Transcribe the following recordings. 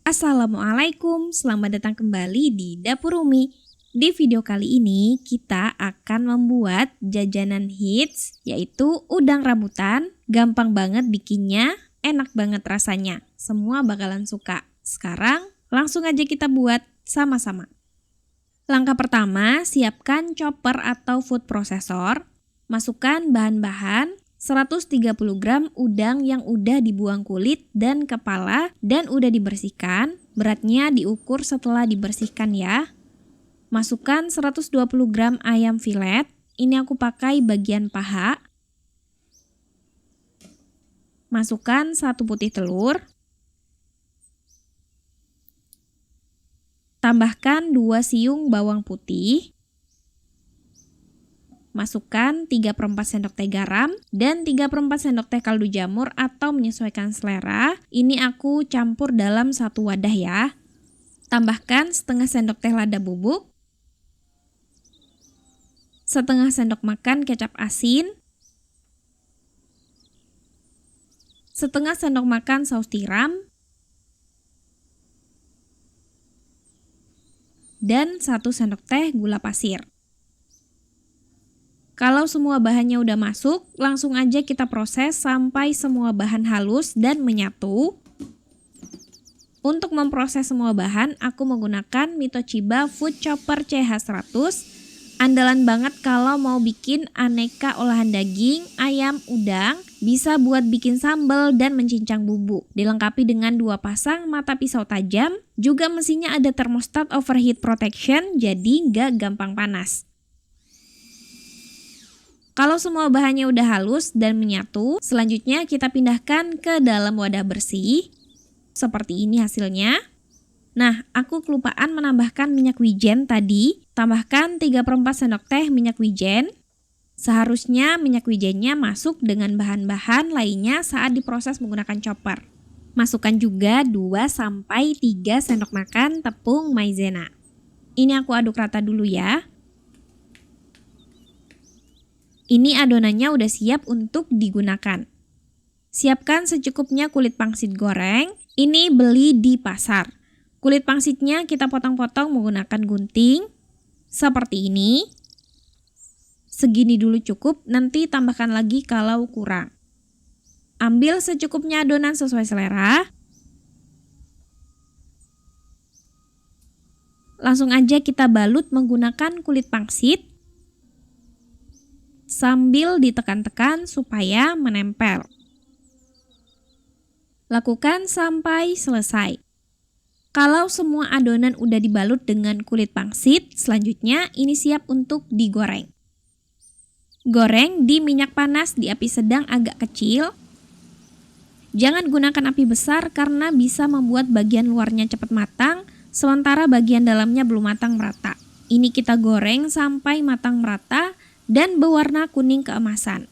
Assalamualaikum, selamat datang kembali di Dapur Umi. Di video kali ini kita akan membuat jajanan hits yaitu udang rambutan. Gampang banget bikinnya, enak banget rasanya. Semua bakalan suka. Sekarang langsung aja kita buat sama-sama. Langkah pertama, siapkan chopper atau food processor. Masukkan bahan-bahan 130 gram udang yang udah dibuang kulit dan kepala dan udah dibersihkan. Beratnya diukur setelah dibersihkan ya. Masukkan 120 gram ayam filet. Ini aku pakai bagian paha. Masukkan 1 putih telur. Tambahkan 2 siung bawang putih. Masukkan 3/4 sendok teh garam dan 3/4 sendok teh kaldu jamur atau menyesuaikan selera. Ini aku campur dalam satu wadah ya. Tambahkan setengah sendok teh lada bubuk, setengah sendok makan kecap asin, setengah sendok makan saus tiram, dan 1 sendok teh gula pasir. Kalau semua bahannya udah masuk, langsung aja kita proses sampai semua bahan halus dan menyatu. Untuk memproses semua bahan, aku menggunakan Mitochiba Food Chopper CH100. Andalan banget kalau mau bikin aneka olahan daging, ayam, udang, bisa buat bikin sambal dan mencincang bumbu. Dilengkapi dengan 2 pasang mata pisau tajam, juga mesinnya ada termostat overheat protection, jadi nggak gampang panas. Kalau semua bahannya udah halus dan menyatu, selanjutnya kita pindahkan ke dalam wadah bersih. Seperti ini hasilnya. Nah, aku kelupaan menambahkan minyak wijen tadi. Tambahkan 3/4 sendok teh minyak wijen. Seharusnya minyak wijennya masuk dengan bahan-bahan lainnya saat diproses menggunakan chopper. Masukkan juga 2-3 sendok makan tepung maizena. Ini aku aduk rata dulu ya. Ini adonannya udah siap untuk digunakan. Siapkan secukupnya kulit pangsit goreng. Ini beli di pasar. Kulit pangsitnya kita potong-potong menggunakan gunting. Seperti ini. Segini dulu cukup, nanti tambahkan lagi kalau kurang. Ambil secukupnya adonan sesuai selera. Langsung aja kita balut menggunakan kulit pangsit. Sambil ditekan-tekan supaya menempel. Lakukan sampai selesai. Kalau semua adonan udah dibalut dengan kulit pangsit, selanjutnya ini siap untuk digoreng. Goreng di minyak panas di api sedang agak kecil. Jangan gunakan api besar karena bisa membuat bagian luarnya cepat matang, sementara bagian dalamnya belum matang merata. Ini kita goreng sampai matang merata dan berwarna kuning keemasan.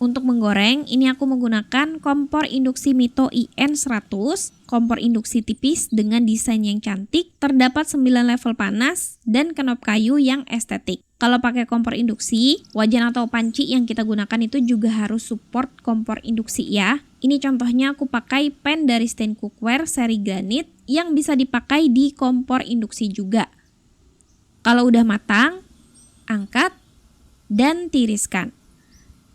Untuk menggoreng, ini aku menggunakan kompor induksi Mito IN100, kompor induksi tipis dengan desain yang cantik, terdapat 9 level panas, dan kenop kayu yang estetik. Kalau pakai kompor induksi, wajan atau panci yang kita gunakan itu juga harus support kompor induksi ya. Ini contohnya aku pakai pan dari Stain Cookware seri granit yang bisa dipakai di kompor induksi juga. Kalau udah matang, angkat dan tiriskan.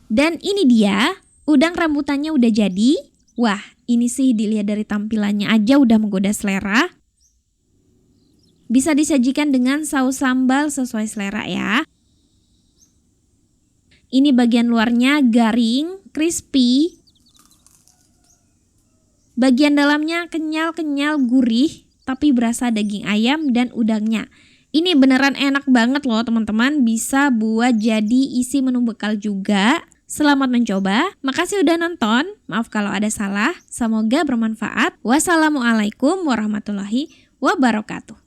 Dan ini dia, udang rambutannya udah jadi. Wah, ini sih dilihat dari tampilannya aja udah menggoda selera. Bisa disajikan dengan saus sambal sesuai selera ya. Ini bagian luarnya garing, crispy. Bagian dalamnya kenyal-kenyal gurih, tapi berasa daging ayam dan udangnya. Ini beneran enak banget loh teman-teman, bisa buat jadi isi menu bekal juga. Selamat mencoba, makasih udah nonton, maaf kalau ada salah, semoga bermanfaat. Wassalamualaikum warahmatullahi wabarakatuh.